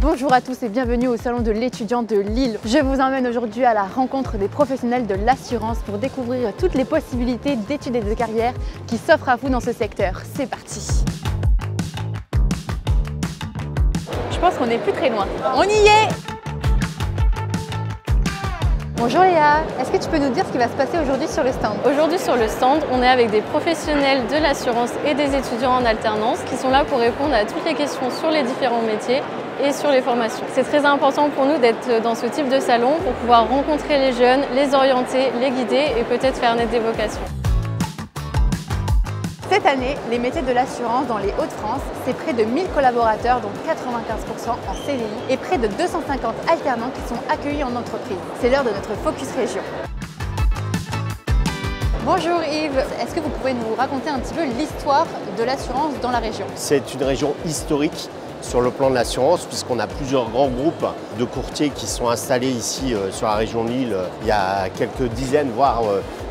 Bonjour à tous et bienvenue au salon de l'étudiant de Lille. Je vous emmène aujourd'hui à la rencontre des professionnels de l'assurance pour découvrir toutes les possibilités d'études et de carrière qui s'offrent à vous dans ce secteur. C'est parti! Je pense qu'on n'est plus très loin. On y est! Bonjour Léa, est-ce que tu peux nous dire ce qui va se passer aujourd'hui sur le stand? Aujourd'hui sur le stand, on est avec des professionnels de l'assurance et des étudiants en alternance qui sont là pour répondre à toutes les questions sur les différents métiers et sur les formations. C'est très important pour nous d'être dans ce type de salon pour pouvoir rencontrer les jeunes, les orienter, les guider et peut-être faire naître des vocations. Cette année, les métiers de l'assurance dans les Hauts-de-France, c'est près de 1000 collaborateurs, dont 95% en CDI, et près de 250 alternants qui sont accueillis en entreprise. C'est l'heure de notre Focus Région. Bonjour Yves, est-ce que vous pouvez nous raconter un petit peu l'histoire de l'assurance dans la région? C'est une région historique sur le plan de l'assurance, puisqu'on a plusieurs grands groupes de courtiers qui sont installés ici sur la région de Lille il y a quelques dizaines, voire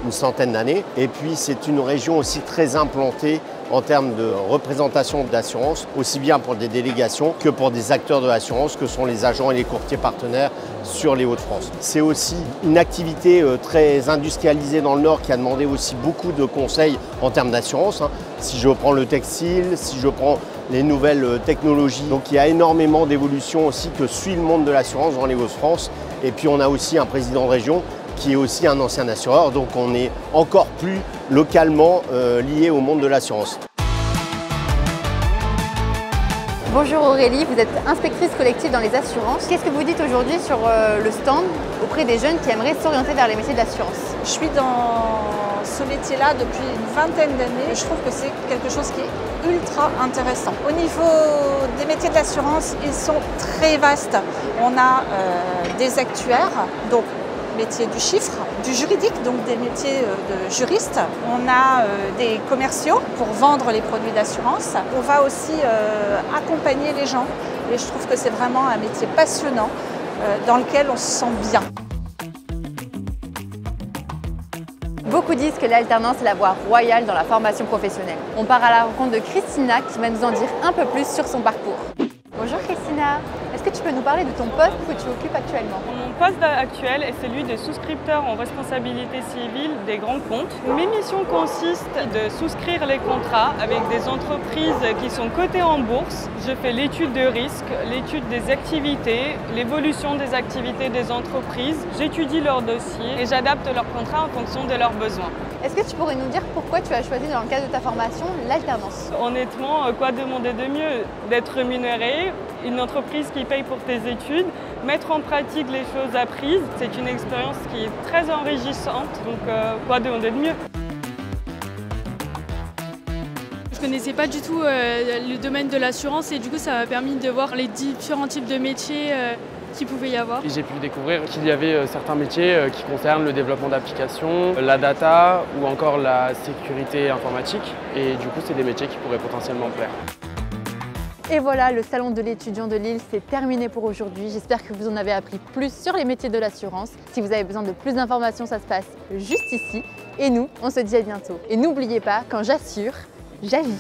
une centaine d'années. Et puis c'est une région aussi très implantée en termes de représentation d'assurance, aussi bien pour des délégations que pour des acteurs de l'assurance que sont les agents et les courtiers partenaires sur les Hauts-de-France. C'est aussi une activité très industrialisée dans le Nord qui a demandé aussi beaucoup de conseils en termes d'assurance. Si je prends le textile, si je prends les nouvelles technologies. Donc il y a énormément d'évolutions aussi que suit le monde de l'assurance dans les Hauts-de-France. Et puis on a aussi un président de région qui est aussi un ancien assureur, donc on est encore plus localement lié au monde de l'assurance. Bonjour Aurélie, vous êtes inspectrice collective dans les assurances. Qu'est-ce que vous dites aujourd'hui sur le stand auprès des jeunes qui aimeraient s'orienter vers les métiers de l'assurance? Je suis dans ce métier-là depuis une vingtaine d'années. Je trouve que c'est quelque chose qui est ultra intéressant. Au niveau des métiers de l'assurance, ils sont très vastes. On a des actuaires, donc métier du chiffre, du juridique, donc des métiers de juristes. On a des commerciaux pour vendre les produits d'assurance. On va aussi accompagner les gens et je trouve que c'est vraiment un métier passionnant dans lequel on se sent bien. Beaucoup disent que l'alternance est la voie royale dans la formation professionnelle. On part à la rencontre de Christina qui va nous en dire un peu plus sur son parcours. Bonjour Christina, est-ce que tu peux nous parler de ton poste que tu occupes actuellement? Mon poste actuel est celui de souscripteur en responsabilité civile des grands comptes. Mes missions consistent de souscrire les contrats avec des entreprises qui sont cotées en bourse. Je fais l'étude de risque, l'étude des activités, l'évolution des activités des entreprises. J'étudie leurs dossiers et j'adapte leurs contrats en fonction de leurs besoins. Est-ce que tu pourrais nous dire pourquoi tu as choisi dans le cadre de ta formation l'alternance? Honnêtement, quoi demander de mieux? D'être rémunéré, une entreprise qui paye pour tes études, mettre en pratique les choses apprises. C'est une expérience qui est très enrichissante, donc quoi demander de mieux? Je ne connaissais pas du tout le domaine de l'assurance et du coup ça m'a permis de voir les différents types de métiers qu'il pouvait y avoir. J'ai pu découvrir qu'il y avait certains métiers qui concernent le développement d'applications, la data ou encore la sécurité informatique. Et du coup, c'est des métiers qui pourraient potentiellement me plaire. Et voilà, le salon de l'étudiant de Lille, c'est terminé pour aujourd'hui. J'espère que vous en avez appris plus sur les métiers de l'assurance. Si vous avez besoin de plus d'informations, ça se passe juste ici. Et nous, on se dit à bientôt. Et n'oubliez pas, quand j'assure, j'agis.